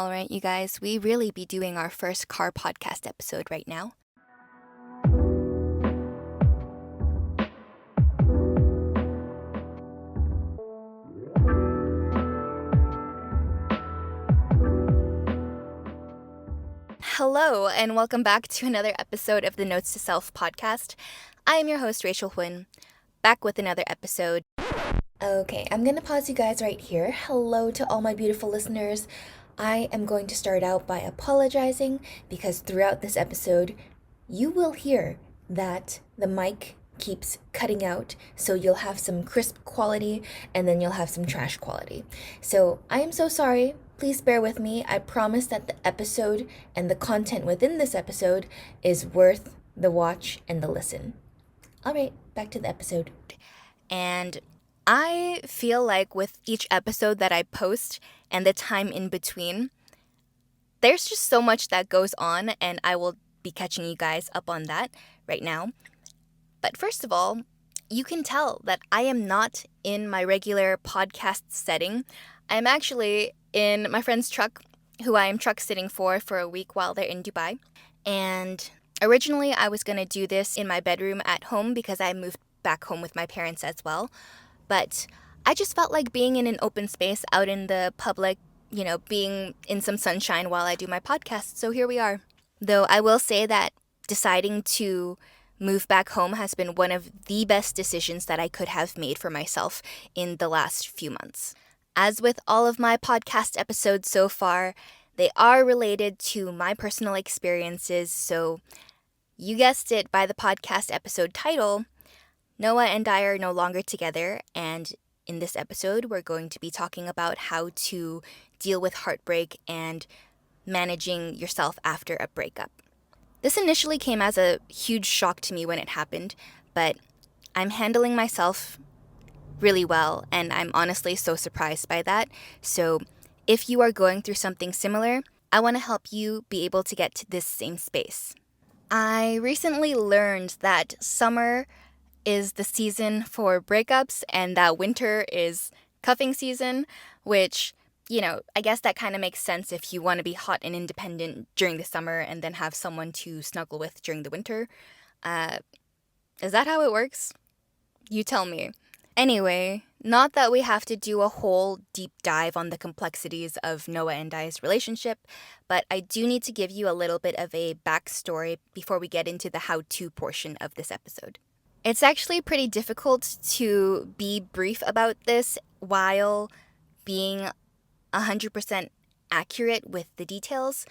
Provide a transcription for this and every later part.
All right, you guys, we really be doing our first car podcast episode right now. Hello, and welcome back to another episode of the Notes to Self podcast. I am your host, Rachel Huynh, back with another episode. Okay, I'm gonna pause you guys right here. Hello to all my beautiful listeners. I am going to start out by apologizing because throughout this episode, you will hear that the mic keeps cutting out, so you'll have some crisp quality and then you'll have some trash quality. So I am so sorry. Please bear with me. I promise that the episode and the content within this episode is worth the watch and the listen. All right, back to the episode. And I feel like with each episode that I post and the time in between, there's just so much that goes on, and I will be catching you guys up on that right now. But first of all, you can tell that I am not in my regular podcast setting. I'm actually in my friend's truck, who I am truck sitting for a week while they're in Dubai. And originally I was going to do this in my bedroom at home because I moved back home with my parents as well. But I just felt like being in an open space out in the public, being in some sunshine while I do my podcast. So here we are. Though I will say that deciding to move back home has been one of the best decisions that I could have made for myself in the last few months. As with all of my podcast episodes so far, they are related to my personal experiences. So you guessed it by the podcast episode title, Noah and I are no longer together, and in this episode, we're going to be talking about how to deal with heartbreak and managing yourself after a breakup. This initially came as a huge shock to me when it happened, but I'm handling myself really well, and I'm honestly so surprised by that. So if you are going through something similar, I want to help you be able to get to this same space. I recently learned that summer is the season for breakups and that winter is cuffing season, which, I guess that kind of makes sense if you want to be hot and independent during the summer and then have someone to snuggle with during the winter. Is that how it works? You tell me. Anyway, not that we have to do a whole deep dive on the complexities of Noah and I's relationship, but I do need to give you a little bit of a backstory before we get into the how-to portion of this episode. It's actually pretty difficult to be brief about this while being 100% accurate with the details,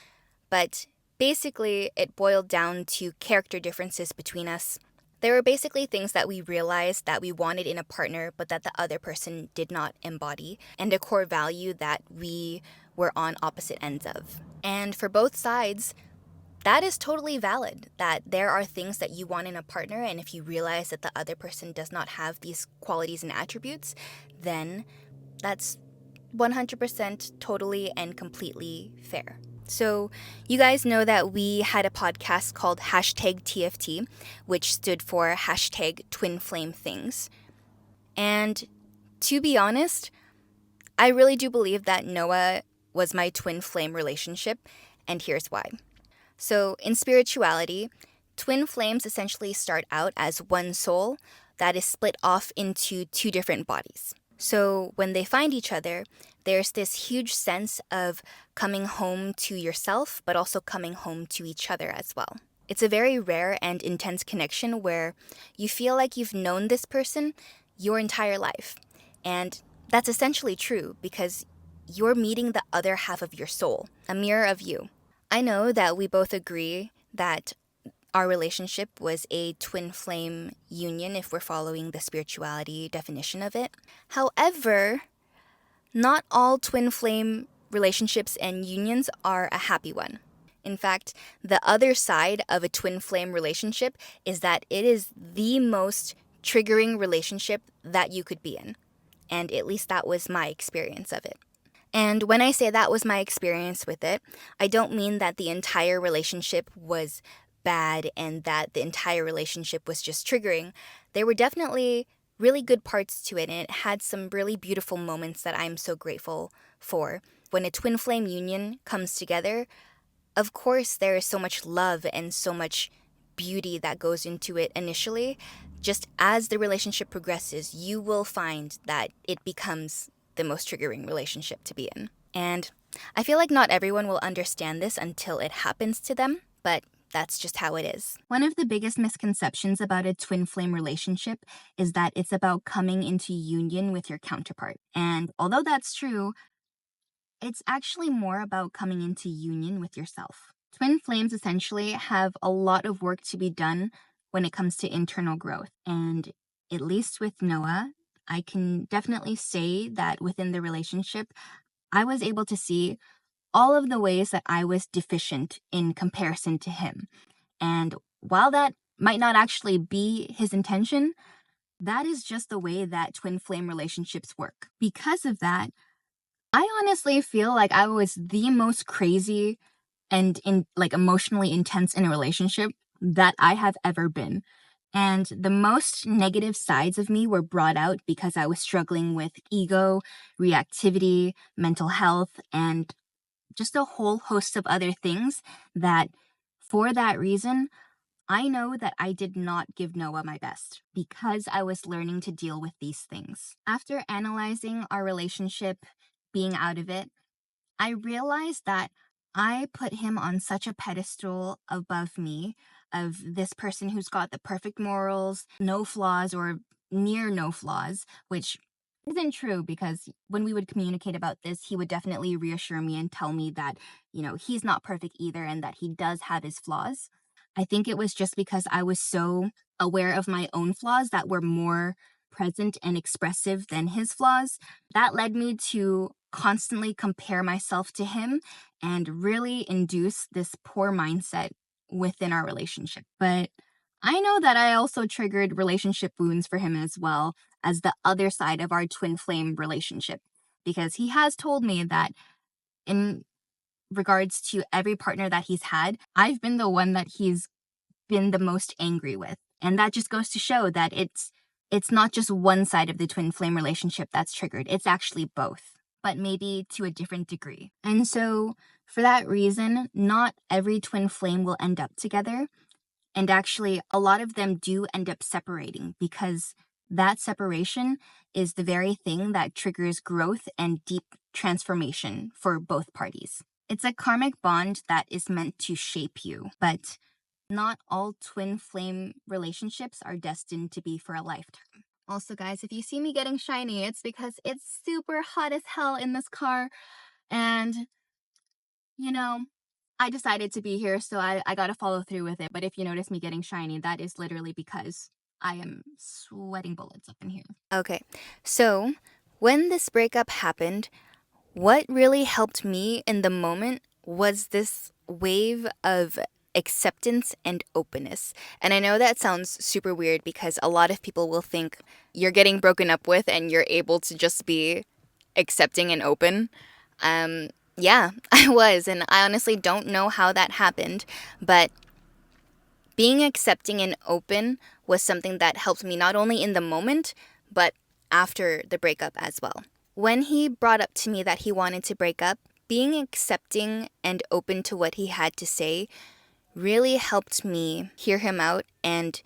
but basically it boiled down to character differences between us. There were basically things that we realized that we wanted in a partner but that the other person did not embody, and a core value that we were on opposite ends of. And for both sides, that is totally valid, that there are things that you want in a partner, and if you realize that the other person does not have these qualities and attributes, then that's 100% totally and completely fair. So you guys know that we had a podcast called #TFT, which stood for #TwinFlameThings. And to be honest, I really do believe that Noah was my twin flame relationship, and here's why. So in spirituality, twin flames essentially start out as one soul that is split off into two different bodies. So when they find each other, there's this huge sense of coming home to yourself, but also coming home to each other as well. It's a very rare and intense connection where you feel like you've known this person your entire life. And that's essentially true because you're meeting the other half of your soul, a mirror of you. I know that we both agree that our relationship was a twin flame union if we're following the spirituality definition of it. However, not all twin flame relationships and unions are a happy one. In fact, the other side of a twin flame relationship is that it is the most triggering relationship that you could be in. And at least that was my experience of it. And when I say that was my experience with it, I don't mean that the entire relationship was bad and that the entire relationship was just triggering. There were definitely really good parts to it, and it had some really beautiful moments that I'm so grateful for. when a twin flame union comes together, of course there is so much love and so much beauty that goes into it initially. Just as the relationship progresses, you will find that it becomes the most triggering relationship to be in. And I feel like not everyone will understand this until it happens to them, but that's just how it is. One of the biggest misconceptions about a twin flame relationship is that it's about coming into union with your counterpart. And although that's true, it's actually more about coming into union with yourself. Twin flames essentially have a lot of work to be done when it comes to internal growth. And at least with Noah, I can definitely say that within the relationship, I was able to see all of the ways that I was deficient in comparison to him. And while that might not actually be his intention, that is just the way that twin flame relationships work. Because of that, I honestly feel like I was the most crazy and emotionally intense in a relationship that I have ever been. And the most negative sides of me were brought out because I was struggling with ego, reactivity, mental health, and just a whole host of other things that, for that reason, I know that I did not give Noah my best because I was learning to deal with these things. After analyzing our relationship, being out of it, I realized that I put him on such a pedestal above me, of this person who's got the perfect morals, no flaws or near no flaws, which isn't true because when we would communicate about this, he would definitely reassure me and tell me that, he's not perfect either and that he does have his flaws. I think it was just because I was so aware of my own flaws that were more present and expressive than his flaws. That led me to constantly compare myself to him and really induce this poor mindset within our relationship. But I know that I also triggered relationship wounds for him as well as the other side of our twin flame relationship, because he has told me that in regards to every partner that he's had, I've been the one that he's been the most angry with. And that just goes to show that it's not just one side of the twin flame relationship that's triggered. It's actually both, but maybe to a different degree. And so for that reason, not every twin flame will end up together. And actually, a lot of them do end up separating because that separation is the very thing that triggers growth and deep transformation for both parties. It's a karmic bond that is meant to shape you, but not all twin flame relationships are destined to be for a lifetime. Also, guys, if you see me getting shiny, it's because it's super hot as hell in this car. And, I decided to be here, so I gotta follow through with it. But if you notice me getting shiny, that is literally because I am sweating bullets up in here. Okay, so when this breakup happened, what really helped me in the moment was this wave of acceptance and openness. And I know that sounds super weird because a lot of people will think you're getting broken up with and you're able to just be accepting and open. Yeah, I was, and I honestly don't know how that happened, but being accepting and open was something that helped me not only in the moment, but after the breakup as well. When he brought up to me that he wanted to break up, being accepting and open to what he had to say really helped me hear him out and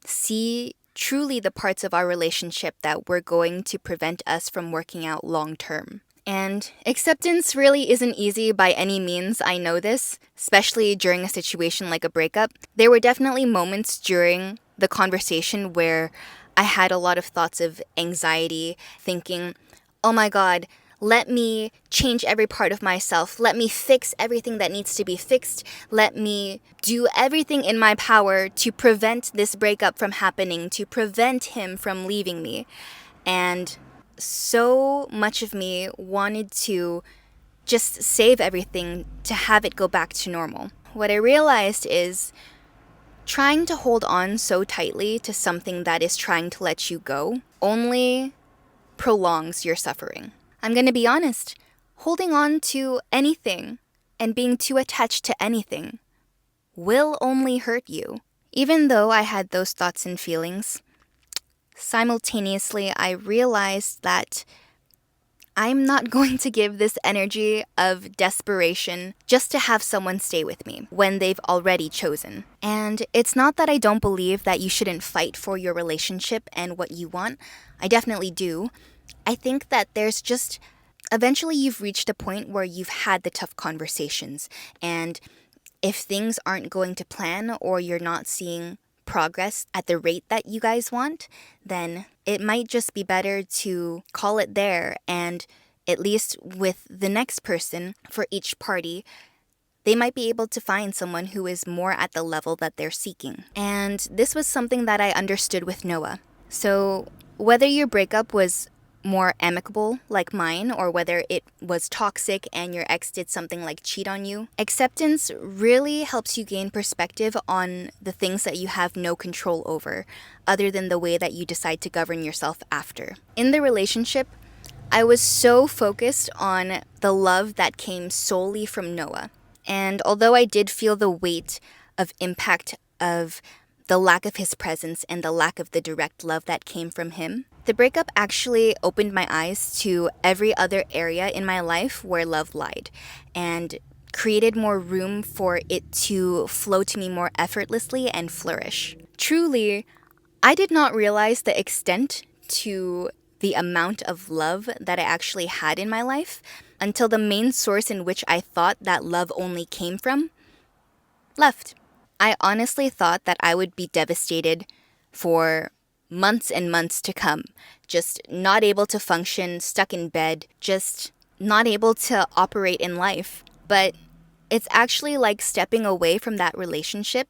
see truly the parts of our relationship that were going to prevent us from working out long term. And acceptance really isn't easy by any means, I know this, especially during a situation like a breakup. There were definitely moments during the conversation where I had a lot of thoughts of anxiety, thinking, oh my God, let me change every part of myself. Let me fix everything that needs to be fixed. Let me do everything in my power to prevent this breakup from happening, to prevent him from leaving me. And so much of me wanted to just save everything to have it go back to normal. What I realized is trying to hold on so tightly to something that is trying to let you go only prolongs your suffering. I'm going to be honest, holding on to anything and being too attached to anything will only hurt you. Even though I had those thoughts and feelings, simultaneously I realized that I'm not going to give this energy of desperation just to have someone stay with me when they've already chosen. And it's not that I don't believe that you shouldn't fight for your relationship and what you want. I definitely do. I think that there's just eventually you've reached a point where you've had the tough conversations, and if things aren't going to plan or you're not seeing progress at the rate that you guys want, then it might just be better to call it there. And at least with the next person, for each party, they might be able to find someone who is more at the level that they're seeking. And this was something that I understood with Noah. So whether your breakup was more amicable like mine, or whether it was toxic and your ex did something like cheat on you, acceptance really helps you gain perspective on the things that you have no control over, other than the way that you decide to govern yourself after. In the relationship, I was so focused on the love that came solely from Noah. And although I did feel the weight of impact of the lack of his presence and the lack of the direct love that came from him, the breakup actually opened my eyes to every other area in my life where love lied, and created more room for it to flow to me more effortlessly and flourish. Truly, I did not realize the extent to the amount of love that I actually had in my life until the main source in which I thought that love only came from left. I honestly thought that I would be devastated for months and months to come, just not able to function, stuck in bed, just not able to operate in life. But it's actually like stepping away from that relationship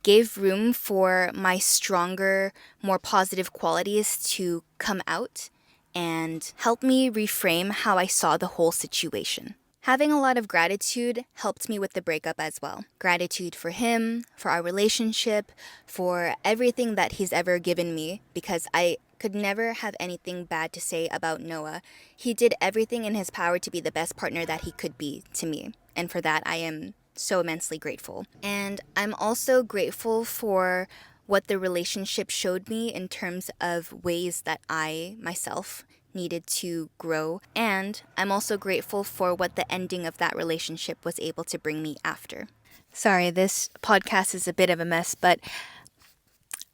gave room for my stronger, more positive qualities to come out and help me reframe how I saw the whole situation. Having a lot of gratitude helped me with the breakup as well. Gratitude for him, for our relationship, for everything that he's ever given me, because I could never have anything bad to say about Noah. He did everything in his power to be the best partner that he could be to me, and for that I am so immensely grateful. And I'm also grateful for what the relationship showed me in terms of ways that I myself needed to grow. And I'm also grateful for what the ending of that relationship was able to bring me after. Sorry, this podcast is a bit of a mess, but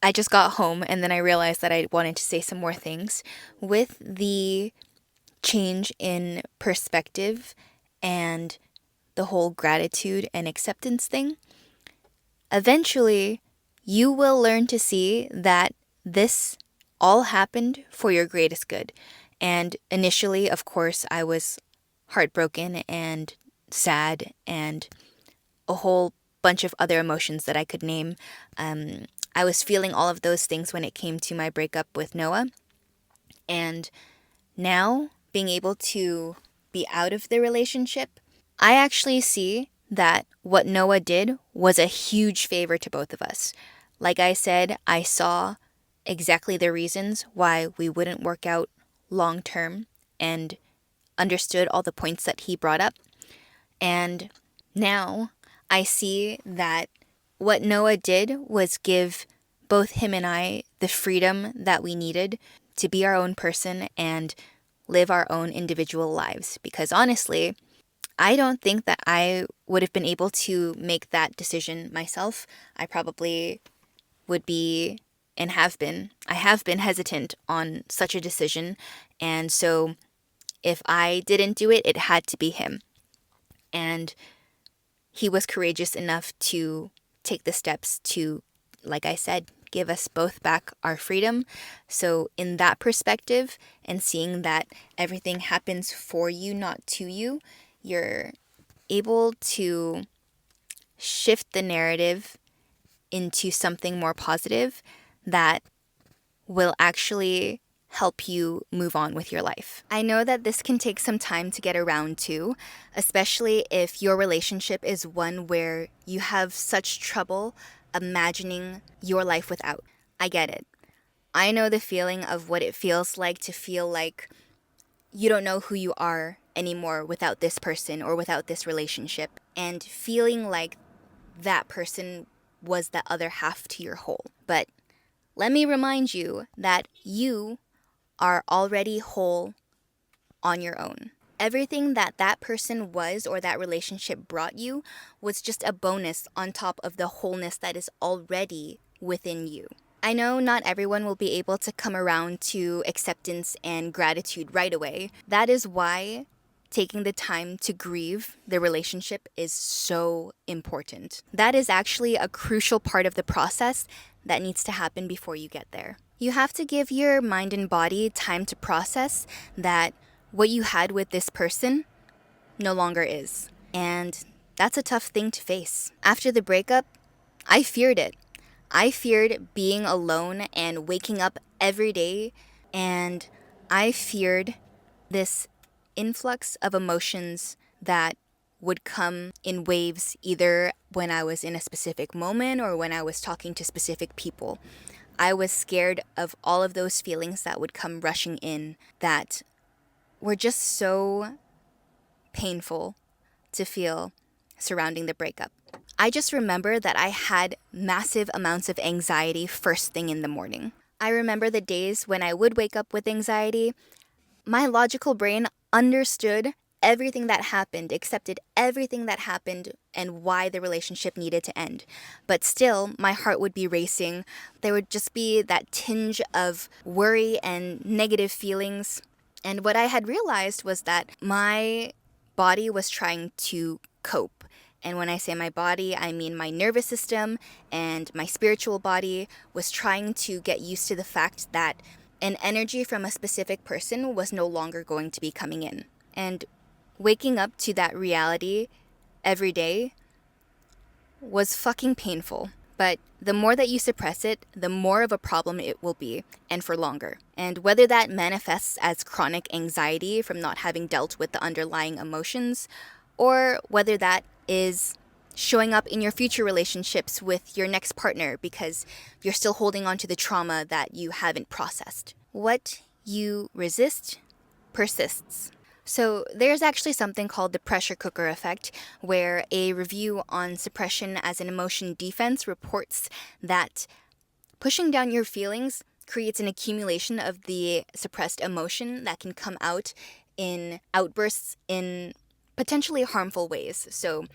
I just got home and then I realized that I wanted to say some more things. With the change in perspective and the whole gratitude and acceptance thing, eventually you will learn to see that this all happened for your greatest good. And initially, of course, I was heartbroken and sad and a whole bunch of other emotions that I could name. I was feeling all of those things when it came to my breakup with Noah. And now, being able to be out of the relationship, I actually see that what Noah did was a huge favor to both of us. Like I said, I saw exactly the reasons why we wouldn't work out long term and understood all the points that he brought up. And now I see that what Noah did was give both him and I the freedom that we needed to be our own person and live our own individual lives. Because honestly, I don't think that I would have been able to make that decision myself. I probably would be and I have been hesitant on such a decision. And so if I didn't do it, it had to be him. And he was courageous enough to take the steps to, like I said, give us both back our freedom. So in that perspective, and seeing that everything happens for you, not to you, you're able to shift the narrative into something more positive that will actually help you move on with your life. I know that this can take some time to get around to, especially if your relationship is one where you have such trouble imagining your life without. I get it. I know the feeling of what it feels like to feel like you don't know who you are anymore without this person or without this relationship, and feeling like that person was the other half to your whole. But let me remind you that you are already whole on your own. Everything that that person was or that relationship brought you was just a bonus on top of the wholeness that is already within you. I know not everyone will be able to come around to acceptance and gratitude right away. That is why taking the time to grieve the relationship is so important. That is actually a crucial part of the process that needs to happen before you get there. You have to give your mind and body time to process that what you had with this person no longer is. And that's a tough thing to face. After the breakup, I feared it. I feared being alone and waking up every day, and I feared this influx of emotions that would come in waves, either when I was in a specific moment or when I was talking to specific people. I was scared of all of those feelings that would come rushing in that were just so painful to feel surrounding the breakup. I just remember that I had massive amounts of anxiety first thing in the morning. I remember the days when I would wake up with anxiety. My logical brain understood everything that happened, accepted everything that happened, and why the relationship needed to end. But still, my heart would be racing. There would just be that tinge of worry and negative feelings. And what I had realized was that my body was trying to cope. And when I say my body, I mean my nervous system and my spiritual body was trying to get used to the fact that an energy from a specific person was no longer going to be coming in. And waking up to that reality every day was fucking painful. But the more that you suppress it, the more of a problem it will be, and for longer. And whether that manifests as chronic anxiety from not having dealt with the underlying emotions, or whether that is showing up in your future relationships with your next partner because you're still holding on to the trauma that you haven't processed. What you resist persists. So there's actually something called the pressure cooker effect, where a review on suppression as an emotion defense reports that pushing down your feelings creates an accumulation of the suppressed emotion that can come out in outbursts in potentially harmful ways. So,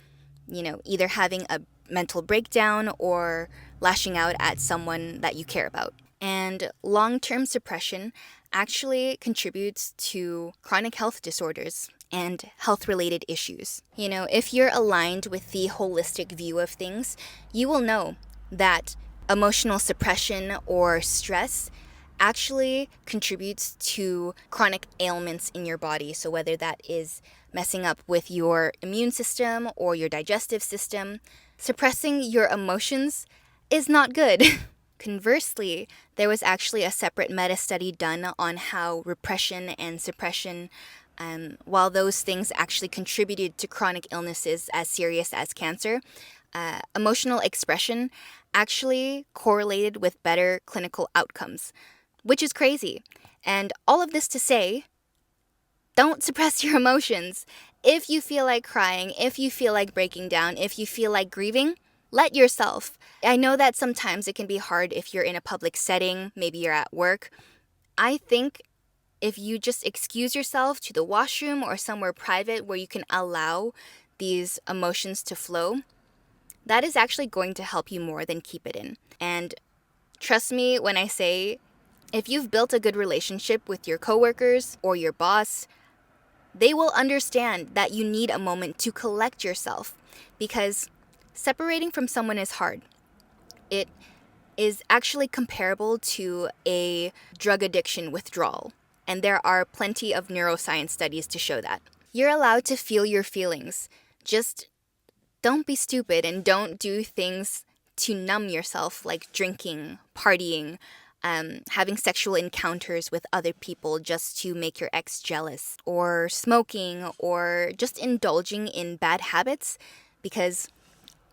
either having a mental breakdown or lashing out at someone that you care about. And long-term suppression actually contributes to chronic health disorders and health-related issues. If you're aligned with the holistic view of things, you will know that emotional suppression or stress actually contributes to chronic ailments in your body. So whether that is messing up with your immune system or your digestive system, suppressing your emotions is not good. Conversely, there was actually a separate meta-study done on how repression and suppression, while those things actually contributed to chronic illnesses as serious as cancer, emotional expression actually correlated with better clinical outcomes, which is crazy. And all of this to say, don't suppress your emotions. If you feel like crying, if you feel like breaking down, if you feel like grieving, let yourself. I know that sometimes it can be hard if you're in a public setting, maybe you're at work. I think if you just excuse yourself to the washroom or somewhere private where you can allow these emotions to flow, that is actually going to help you more than keep it in. And trust me when I say, if you've built a good relationship with your coworkers or your boss, they will understand that you need a moment to collect yourself, because separating from someone is hard. It is actually comparable to a drug addiction withdrawal, and there are plenty of neuroscience studies to show that. You're allowed to feel your feelings. Just don't be stupid and don't do things to numb yourself, like drinking, partying, having sexual encounters with other people just to make your ex jealous, or smoking, or just indulging in bad habits, because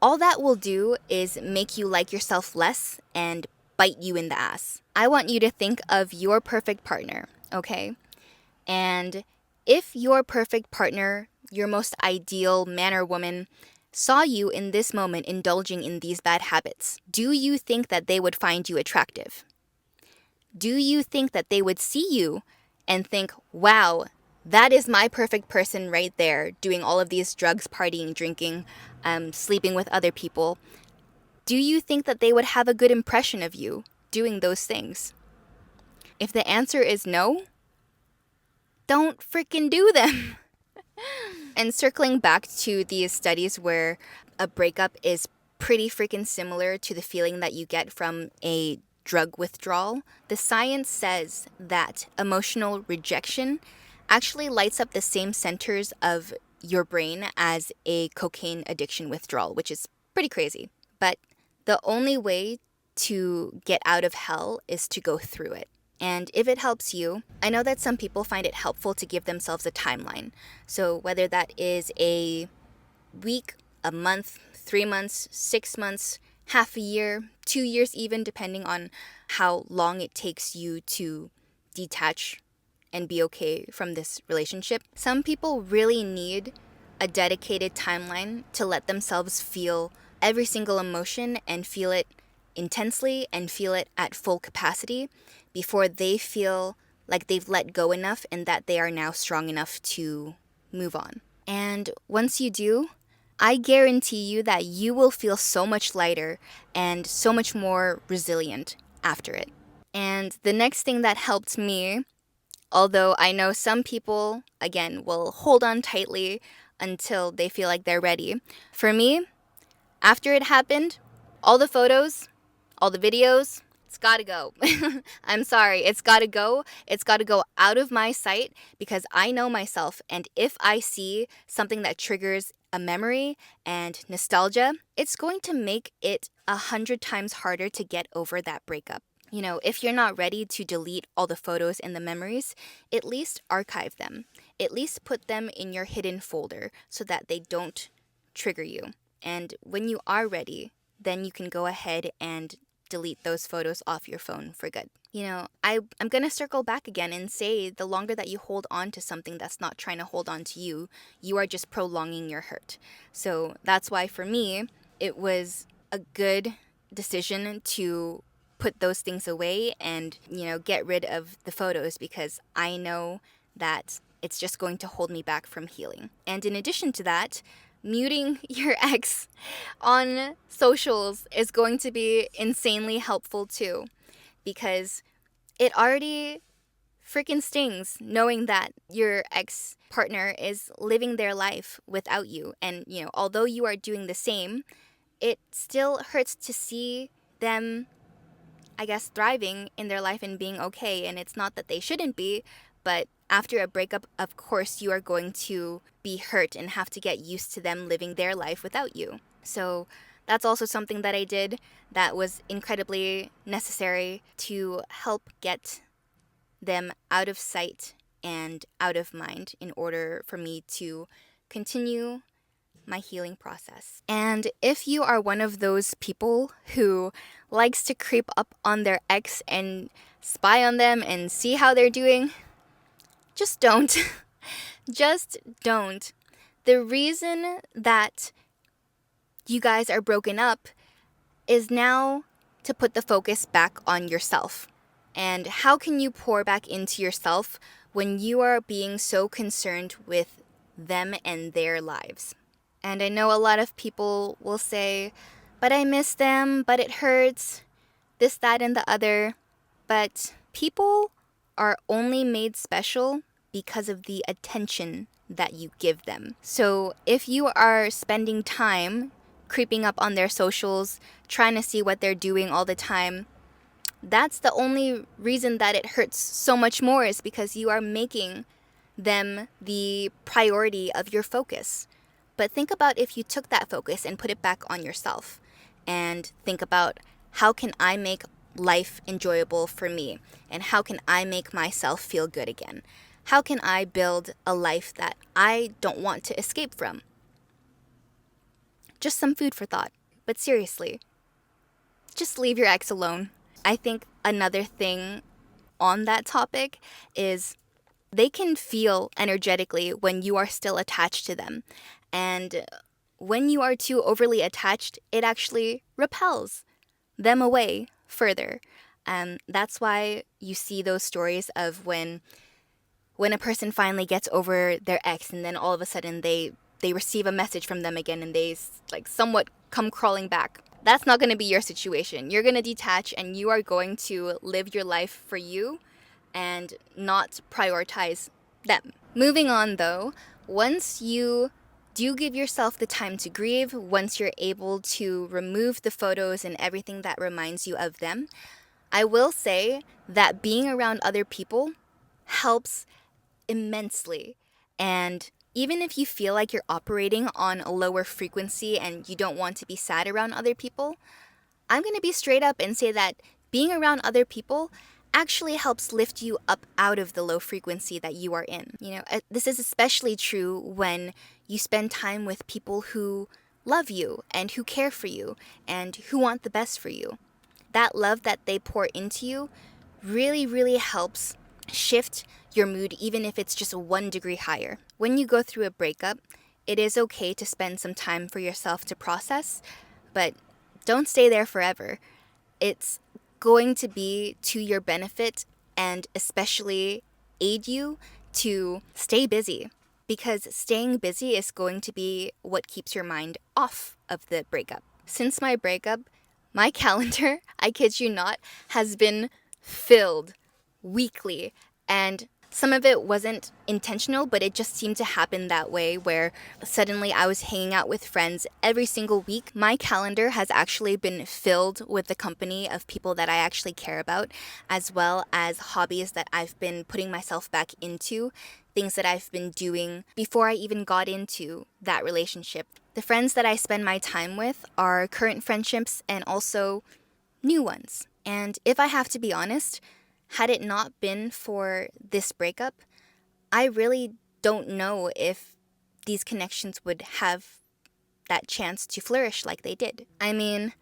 all that will do is make you like yourself less and bite you in the ass. I want you to think of your perfect partner, okay? And if your perfect partner, your most ideal man or woman, saw you in this moment indulging in these bad habits, do you think that they would find you attractive? Do you think that they would see you and think, wow, That is my perfect person right there, doing all of these drugs, partying, drinking, sleeping with other people. Do you think that they would have a good impression of you doing those things? If the answer is no, don't freaking do them. And circling back to these studies where a breakup is pretty freaking similar to the feeling that you get from a drug withdrawal, the science says that emotional rejection actually lights up the same centers of your brain as a cocaine addiction withdrawal, which is pretty crazy. But the only way to get out of hell is to go through it. And if it helps you, I know that some people find it helpful to give themselves a timeline. So whether that is a week, a month, 3 months, 6 months, half a year, 2 years even, depending on how long it takes you to detach and be okay from this relationship. Some people really need a dedicated timeline to let themselves feel every single emotion and feel it intensely and feel it at full capacity before they feel like they've let go enough and that they are now strong enough to move on. And once you do, I guarantee you that you will feel so much lighter and so much more resilient after it. And the next thing that helped me, although I know some people, again, will hold on tightly until they feel like they're ready, for me, after it happened, all the photos, all the videos, it's gotta go. I'm sorry, it's gotta go. It's gotta go out of my sight because I know myself. And if I see something that triggers a memory and nostalgia, it's going to make it 100 times harder to get over that breakup. You know, if you're not ready to delete all the photos and the memories, at least archive them. At least put them in your hidden folder so that they don't trigger you. And when you are ready, then you can go ahead and delete those photos off your phone for good. You know, I'm going to circle back again and say the longer that you hold on to something that's not trying to hold on to you, you are just prolonging your hurt. So that's why for me, it was a good decision to put those things away and, you know, get rid of the photos because I know that it's just going to hold me back from healing. And in addition to that, muting your ex on socials is going to be insanely helpful too, because it already freaking stings knowing that your ex partner is living their life without you. And, you know, although you are doing the same, it still hurts to see them, I guess, thriving in their life and being okay. And it's not that they shouldn't be, but after a breakup, of course, you are going to be hurt and have to get used to them living their life without you. So that's also something that I did that was incredibly necessary to help get them out of sight and out of mind in order for me to continue my healing process. And if you are one of those people who likes to creep up on their ex and spy on them and see how they're doing, just don't. Just don't. The reason that you guys are broken up is now to put the focus back on yourself. And how can you pour back into yourself when you are being so concerned with them and their lives? And I know a lot of people will say, but I miss them, but it hurts, this, that, and the other. But people are only made special because of the attention that you give them. So if you are spending time creeping up on their socials, trying to see what they're doing all the time, that's the only reason that it hurts so much more, is because you are making them the priority of your focus. But think about if you took that focus and put it back on yourself, and think about, how can I make life enjoyable for me? And how can I make myself feel good again? How can I build a life that I don't want to escape from? Just some food for thought. But seriously, just leave your ex alone. I think another thing on that topic is they can feel energetically when you are still attached to them. And when you are too overly attached, it actually repels them away further. That's why you see those stories of when when a person finally gets over their ex and then all of a sudden they receive a message from them again and they like somewhat come crawling back. That's not going to be your situation. You're going to detach and you are going to live your life for you and not prioritize them. Moving on though, once you do give yourself the time to grieve, once you're able to remove the photos and everything that reminds you of them, I will say that being around other people helps immensely. And even if you feel like you're operating on a lower frequency and you don't want to be sad around other people, I'm going to be straight up and say that being around other people actually helps lift you up out of the low frequency that you are in. This is especially true when you spend time with people who love you and who care for you and who want the best for you. That love that they pour into you really, really helps shift your mood, even if it's just 1 degree higher. When you go through a breakup, it is okay to spend some time for yourself to process, but don't stay there forever. It's going to be to your benefit and especially aid you to stay busy, because staying busy is going to be what keeps your mind off of the breakup. Since my breakup, my calendar, I kid you not, has been filled weekly, and some of it wasn't intentional, but it just seemed to happen that way, where suddenly I was hanging out with friends every single week. My calendar has actually been filled with the company of people that I actually care about, as well as hobbies that I've been putting myself back into, things that I've been doing before I even got into that relationship. The friends that I spend my time with are current friendships and also new ones. And if I have to be honest, had it not been for this breakup, I really don't know if these connections would have that chance to flourish like they did. I mean,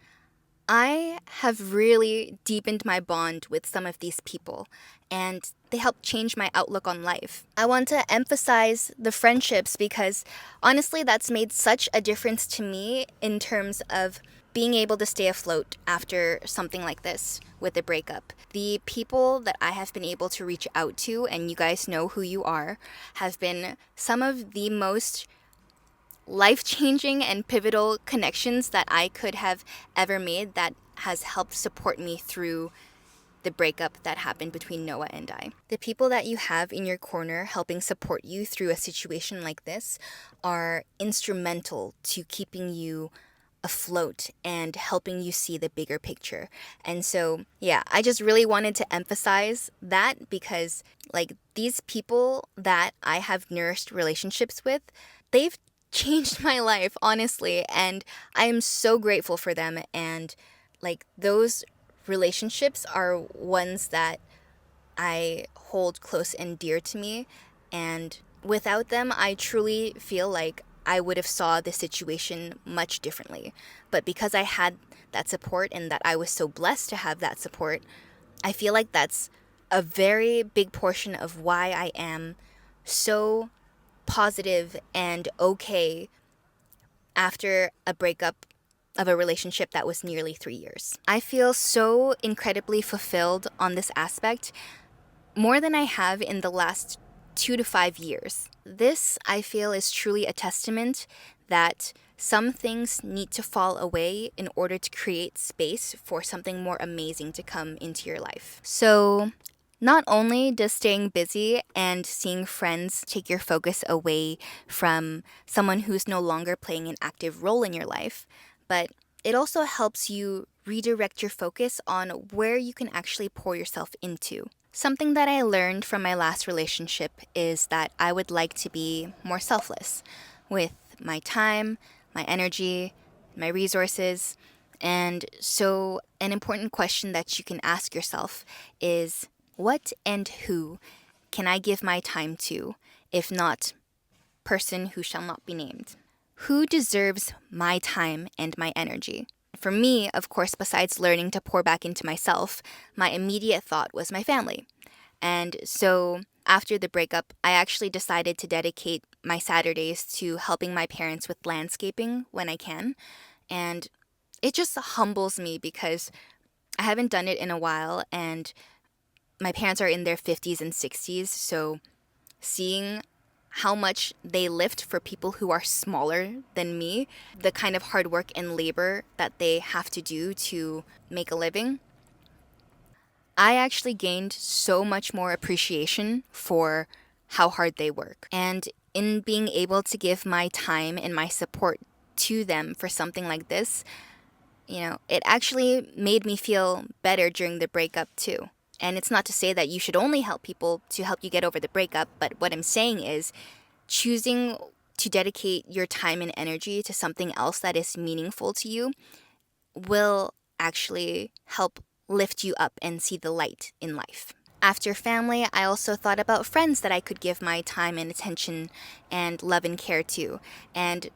I have really deepened my bond with some of these people, and they helped change my outlook on life. I want to emphasize the friendships because honestly, that's made such a difference to me in terms of being able to stay afloat after something like this with a breakup. The people that I have been able to reach out to, and you guys know who you are, have been some of the most life-changing and pivotal connections that I could have ever made, that has helped support me through the breakup that happened between Noah and I. The people that you have in your corner helping support you through a situation like this are instrumental to keeping you afloat and helping you see the bigger picture. And so, yeah, I just really wanted to emphasize that because, like, these people that I have nourished relationships with, they've changed my life, honestly, and I am so grateful for them. And, like, those relationships are ones that I hold close and dear to me, and without them, I truly feel like I would have saw the situation much differently. But because I had that support and that I was so blessed to have that support, I feel like that's a very big portion of why I am so positive and okay after a breakup of a relationship that was nearly 3 years. I feel so incredibly fulfilled on this aspect, more than I have in the last 2 to 5 years. This, I feel, is truly a testament that some things need to fall away in order to create space for something more amazing to come into your life. So, not only does staying busy and seeing friends take your focus away from someone who's no longer playing an active role in your life, but it also helps you redirect your focus on where you can actually pour yourself into. Something that I learned from my last relationship is that I would like to be more selfless with my time, my energy, my resources. And so an important question that you can ask yourself is, what and who can I give my time to, if not person who shall not be named? Who deserves my time and my energy? For me, of course, besides learning to pour back into myself, my immediate thought was my family. And so after the breakup, I actually decided to dedicate my Saturdays to helping my parents with landscaping when I can. And it just humbles me because I haven't done it in a while, and my parents are in their 50s and 60s, so seeing how much they lift for people who are smaller than me, the kind of hard work and labor that they have to do to make a living, I actually gained so much more appreciation for how hard they work. And in being able to give my time and my support to them for something like this, it actually made me feel better during the breakup too. And it's not to say that you should only help people to help you get over the breakup, but what I'm saying is choosing to dedicate your time and energy to something else that is meaningful to you will actually help lift you up and see the light in life. After family, I also thought about friends that I could give my time and attention and love and care to. And,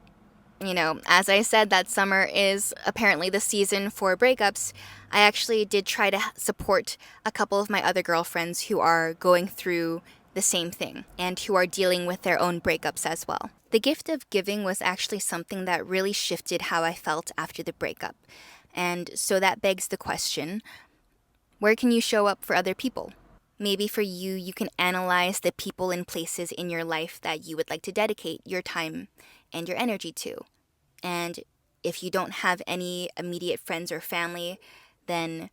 as I said, that summer is apparently the season for breakups. I actually did try to support a couple of my other girlfriends who are going through the same thing and who are dealing with their own breakups as well. The gift of giving was actually something that really shifted how I felt after the breakup. And so that begs the question, where can you show up for other people? Maybe for you, you can analyze the people and places in your life that you would like to dedicate your time and your energy to. And if you don't have any immediate friends or family, then,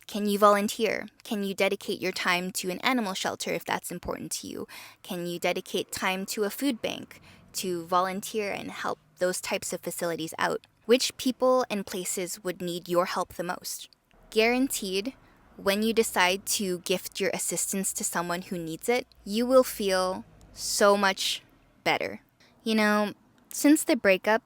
can you volunteer? Can you dedicate your time to an animal shelter if that's important to you? Can you dedicate time to a food bank to volunteer and help those types of facilities out? Which people and places would need your help the most? Guaranteed, when you decide to gift your assistance to someone who needs it, you will feel so much better. Since the breakup,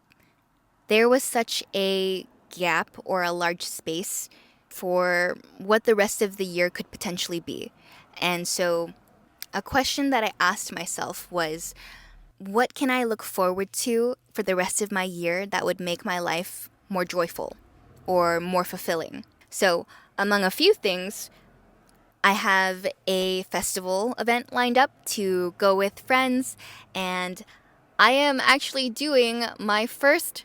there was such a gap or a large space for what the rest of the year could potentially be. And so a question that I asked myself was, what can I look forward to for the rest of my year that would make my life more joyful or more fulfilling? So, among a few things, I have a festival event lined up to go with friends, and I am actually doing my first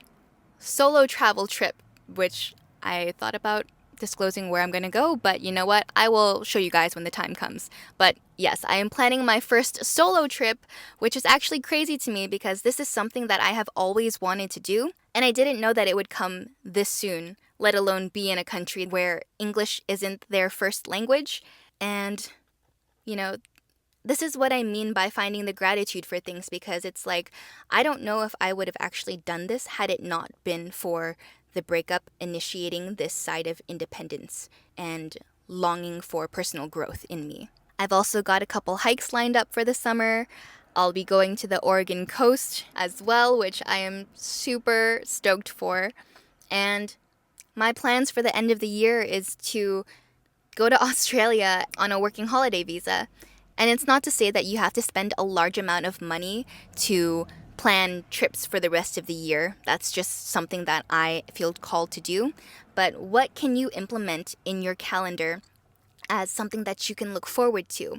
solo travel trip, which I thought about disclosing where I'm going to go, but you know what? I will show you guys when the time comes. But yes, I am planning my first solo trip, which is actually crazy to me because this is something that I have always wanted to do, and I didn't know that it would come this soon, let alone be in a country where English isn't their first language. And, this is what I mean by finding the gratitude for things, because it's like, I don't know if I would have actually done this had it not been for the breakup initiating this side of independence and longing for personal growth in me. I've also got a couple hikes lined up for the summer. I'll be going to the Oregon coast as well, which I am super stoked for. And my plans for the end of the year is to go to Australia on a working holiday visa. And it's not to say that you have to spend a large amount of money to plan trips for the rest of the year. That's just something that I feel called to do. But what can you implement in your calendar as something that you can look forward to?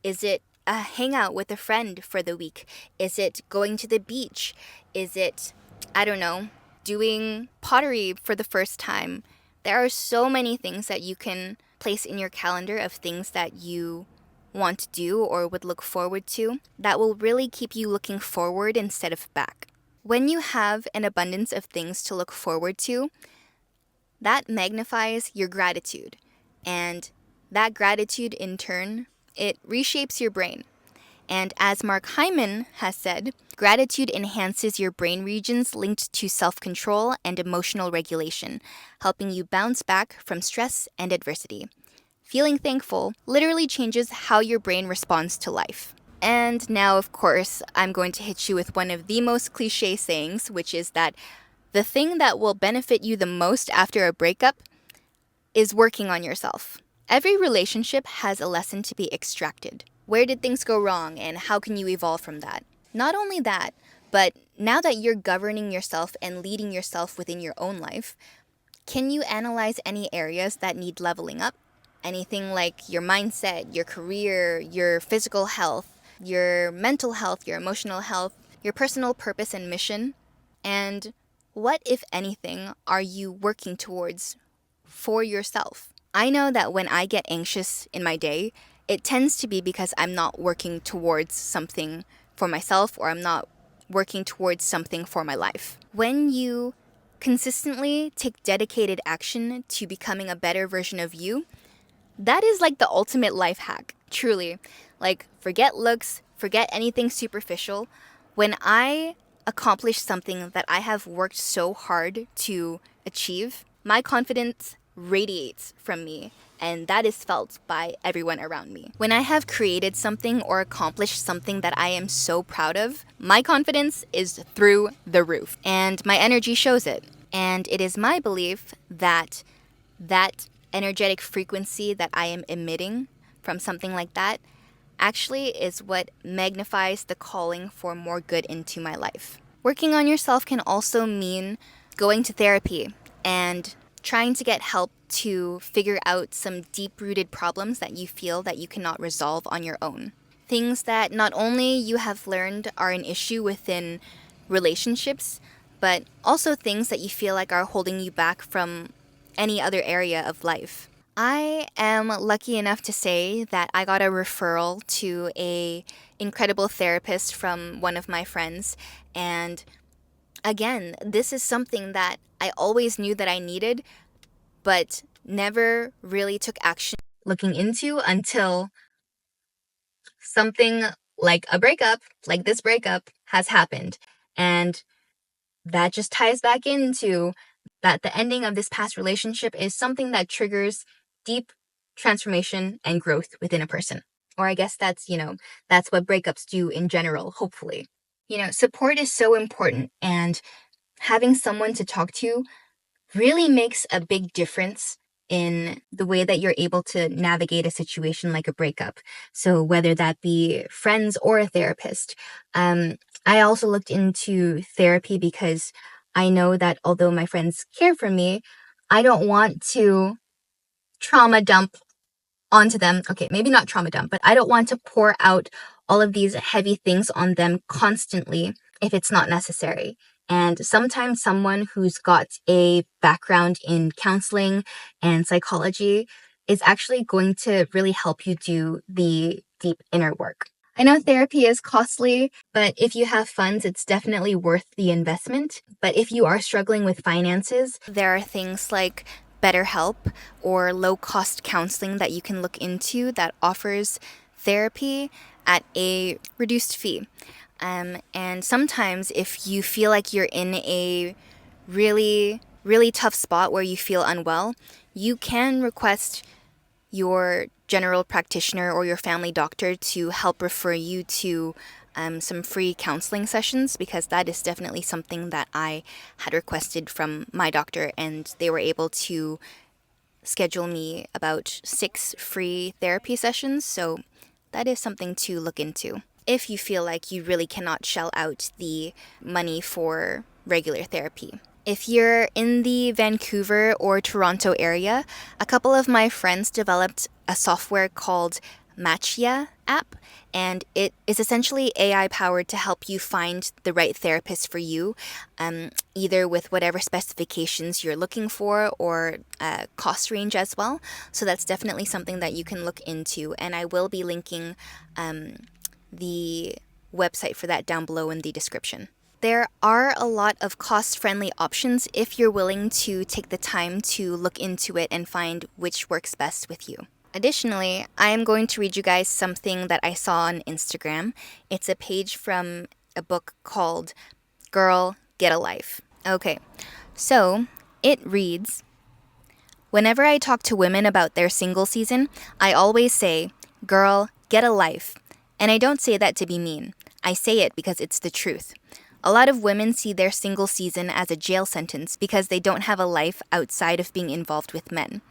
Is it a hangout with a friend for the week? Is it going to the beach? Is it, I don't know, doing pottery for the first time? There are so many things that you can place in your calendar of things that you want to do or would look forward to that will really keep you looking forward instead of back. When you have an abundance of things to look forward to, that magnifies your gratitude. And that gratitude in turn, it reshapes your brain. And as Mark Hyman has said, gratitude enhances your brain regions linked to self-control and emotional regulation, helping you bounce back from stress and adversity. Feeling thankful literally changes how your brain responds to life. And now, of course, I'm going to hit you with one of the most cliche sayings, which is that the thing that will benefit you the most after a breakup is working on yourself. Every relationship has a lesson to be extracted. Where did things go wrong, and how can you evolve from that? Not only that, but now that you're governing yourself and leading yourself within your own life, can you analyze any areas that need leveling up? Anything like your mindset, your career, your physical health, your mental health, your emotional health, your personal purpose and mission? And what, if anything, are you working towards for yourself? I know that when I get anxious in my day, it tends to be because I'm not working towards something for myself, or I'm not working towards something for my life. When you consistently take dedicated action to becoming a better version of you, that is like the ultimate life hack, truly. Like, forget looks, forget anything superficial. When I accomplish something that I have worked so hard to achieve, my confidence radiates from me, and that is felt by everyone around me. When I have created something or accomplished something that I am so proud of, my confidence is through the roof, and my energy shows it. And it is my belief that that energetic frequency that I am emitting from something like that actually is what magnifies the calling for more good into my life. Working on yourself can also mean going to therapy and trying to get help to figure out some deep-rooted problems that you feel that you cannot resolve on your own. Things that not only you have learned are an issue within relationships, but also things that you feel like are holding you back from any other area of life. I am lucky enough to say that I got a referral to a incredible therapist from one of my friends, and again, this is something that I always knew that I needed, but never really took action looking into until something like a breakup, like this breakup, has happened. And that just ties back into that the ending of this past relationship is something that triggers deep transformation and growth within a person. Or I guess that's what breakups do in general, hopefully. Support is so important, and having someone to talk to really makes a big difference in the way that you're able to navigate a situation like a breakup. So whether that be friends or a therapist. I also looked into therapy because I know that although my friends care for me, I don't want to trauma dump onto them. Okay, maybe not trauma dump, but I don't want to pour out all of these heavy things on them constantly if it's not necessary. And sometimes someone who's got a background in counseling and psychology is actually going to really help you do the deep inner work. I know therapy is costly, but if you have funds, it's definitely worth the investment. But if you are struggling with finances, there are things like BetterHelp or low-cost counseling that you can look into that offers therapy at a reduced fee. And sometimes if you feel like you're in a really, really tough spot where you feel unwell, you can request your general practitioner or your family doctor to help refer you to some free counseling sessions, because that is definitely something that I had requested from my doctor, and they were able to schedule me about 6 free therapy sessions. So that is something to look into if you feel like you really cannot shell out the money for regular therapy. If you're in the Vancouver or Toronto area, a couple of my friends developed a software called Matchia app, and it is essentially AI powered to help you find the right therapist for you, either with whatever specifications you're looking for or cost range as well. So that's definitely something that you can look into, and I will be linking the website for that down below in the description. There are a lot of cost-friendly options if you're willing to take the time to look into it and find which works best with you. Additionally, I am going to read you guys something that I saw on Instagram. It's a page from a book called Girl, Get a Life. Okay, so it reads, "Whenever I talk to women about their single season, I always say, 'Girl, get a life.' And I don't say that to be mean. I say it because it's the truth. A lot of women see their single season as a jail sentence because they don't have a life outside of being involved with men.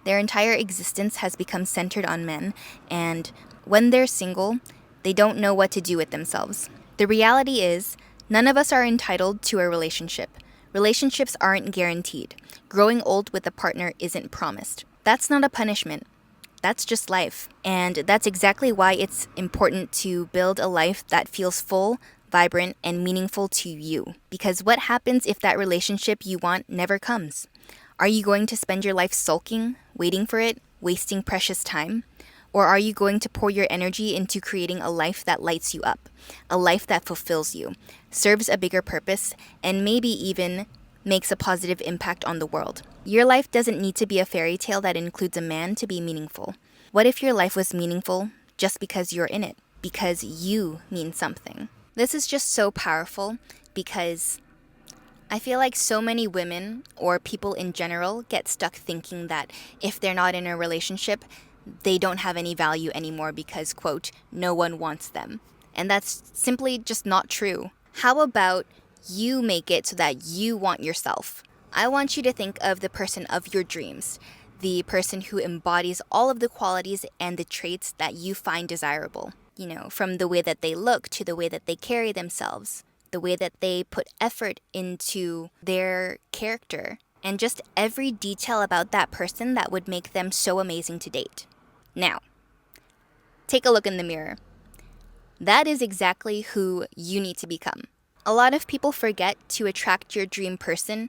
Their entire existence has become centered on men, and when they're single, they don't know what to do with themselves. The reality is, none of us are entitled to a relationship. Relationships aren't guaranteed. Growing old with a partner isn't promised. That's not a punishment. That's just life. And that's exactly why it's important to build a life that feels full, vibrant, and meaningful to you. Because what happens if that relationship you want never comes? Are you going to spend your life sulking, waiting for it, wasting precious time? Or are you going to pour your energy into creating a life that lights you up, a life that fulfills you, serves a bigger purpose, and maybe even makes a positive impact on the world? Your life doesn't need to be a fairy tale that includes a man to be meaningful. What if your life was meaningful just because you're in it, because you mean something? This is just so powerful because I feel like so many women or people in general get stuck thinking that if they're not in a relationship, they don't have any value anymore because, quote, no one wants them. And that's simply just not true. How about you make it so that you want yourself? I want you to think of the person of your dreams, the person who embodies all of the qualities and the traits that you find desirable. You know, from the way that they look to the way that they carry themselves, the way that they put effort into their character, and just every detail about that person that would make them so amazing to date. Now, take a look in the mirror. That is exactly who you need to become. A lot of people forget to attract your dream person.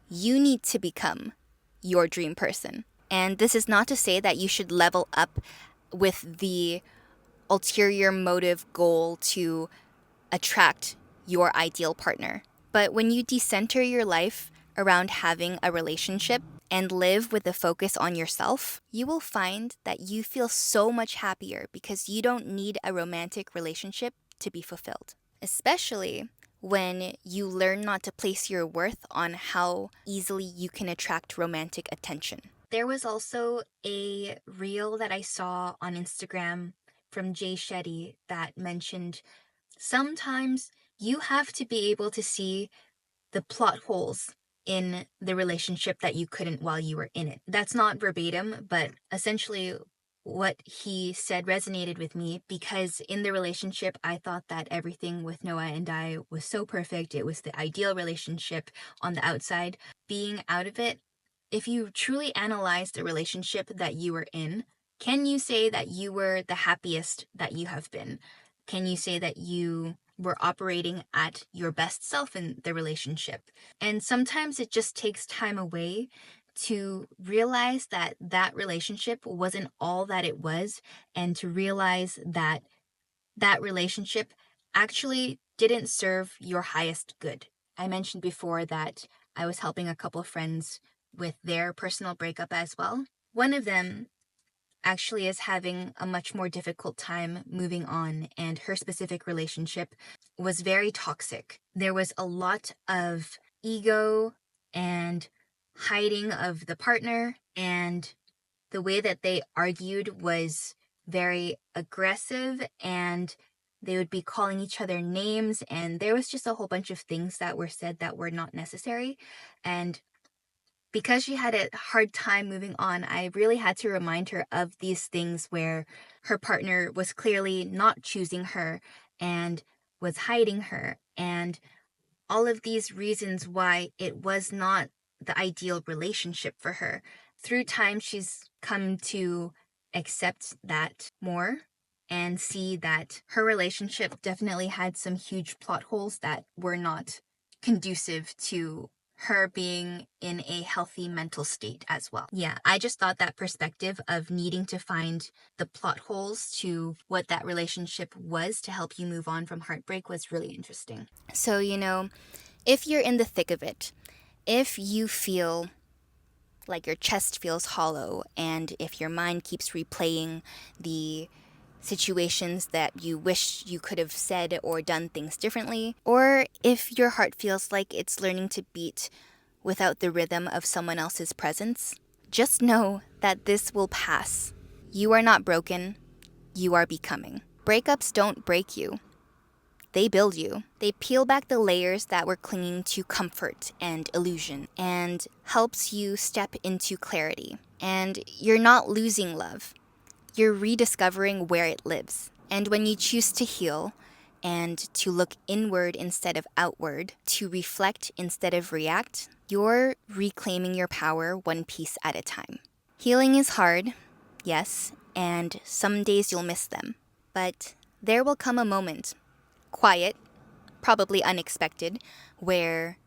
You need to become your dream person. And this is not to say that you should level up with the ulterior motive goal to attract your ideal partner. But when you decenter your life around having a relationship and live with a focus on yourself, you will find that you feel so much happier because you don't need a romantic relationship to be fulfilled. Especially when you learn not to place your worth on how easily you can attract romantic attention. There was also a reel that I saw on Instagram from Jay Shetty that mentioned sometimes you have to be able to see the plot holes in the relationship that you couldn't while you were in it. That's not verbatim, but essentially what he said resonated with me because in the relationship, I thought that everything with Noah and I was so perfect. It was the ideal relationship on the outside. Being out of it, if you truly analyze the relationship that you were in, can you say that you were the happiest that you have been? Can you say that you were operating at your best self in the relationship? And sometimes it just takes time away to realize that that relationship wasn't all that it was, and to realize that that relationship actually didn't serve your highest good. I mentioned before that I was helping a couple of friends with their personal breakup as well. One of them actually is having a much more difficult time moving on, and her specific relationship was very toxic. There was a lot of ego and hiding of the partner, and the way that they argued was very aggressive, and they would be calling each other names, and there was just a whole bunch of things that were said that were not necessary. And because she had a hard time moving on, I really had to remind her of these things where her partner was clearly not choosing her and was hiding her, and all of these reasons why it was not the ideal relationship for her. Through time, she's come to accept that more and see that her relationship definitely had some huge plot holes that were not conducive to her being in a healthy mental state as well. Yeah, I just thought that perspective of needing to find the plot holes to what that relationship was to help you move on from heartbreak was really interesting. So, if you're in the thick of it, if you feel like your chest feels hollow, and if your mind keeps replaying the situations that you wish you could have said or done things differently, or if your heart feels like it's learning to beat without the rhythm of someone else's presence, just know that this will pass. You are not broken, you are becoming. Breakups don't break you. They build you. They peel back the layers that were clinging to comfort and illusion, and helps you step into clarity. And you're not losing love. You're rediscovering where it lives. And when you choose to heal and to look inward instead of outward, to reflect instead of react, you're reclaiming your power one piece at a time. Healing is hard, yes, and some days you'll miss them. But there will come a moment, quiet, probably unexpected, where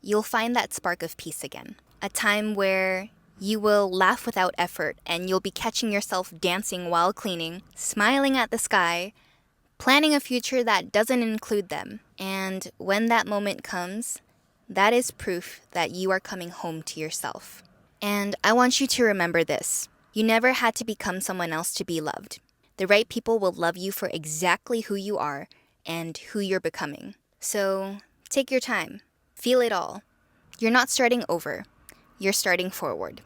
you'll find that spark of peace again. A time where You will laugh without effort, and you'll be catching yourself dancing while cleaning, smiling at the sky, planning a future that doesn't include them. And when that moment comes, that is proof that you are coming home to yourself. And I want you to remember this. You never had to become someone else to be loved. The right people will love you for exactly who you are and who you're becoming. So take your time. Feel it all. You're not starting over. You're starting forward.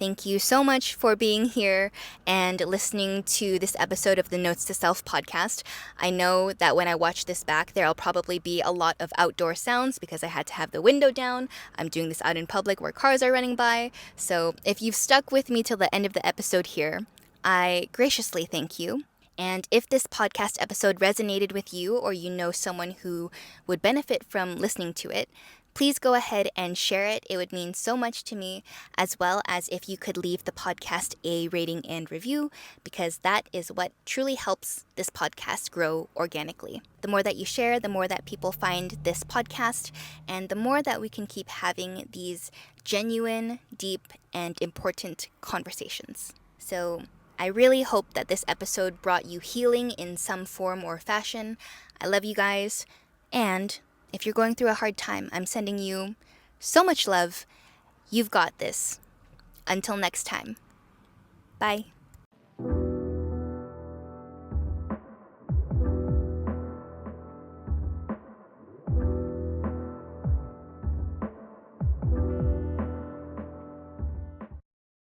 Thank you so much for being here and listening to this episode of the Notes to Self podcast. I know that when I watch this back, there'll probably be a lot of outdoor sounds because I had to have the window down. I'm doing this out in public where cars are running by. So if you've stuck with me till the end of the episode here, I graciously thank you. And if this podcast episode resonated with you, or you know someone who would benefit from listening to it, please go ahead and share it. It would mean so much to me, as well as if you could leave the podcast a rating and review, because that is what truly helps this podcast grow organically. The more that you share, the more that people find this podcast, and the more that we can keep having these genuine, deep, and important conversations. So I really hope that this episode brought you healing in some form or fashion. I love you guys, and if you're going through a hard time, I'm sending you so much love. You've got this. Until next time. Bye.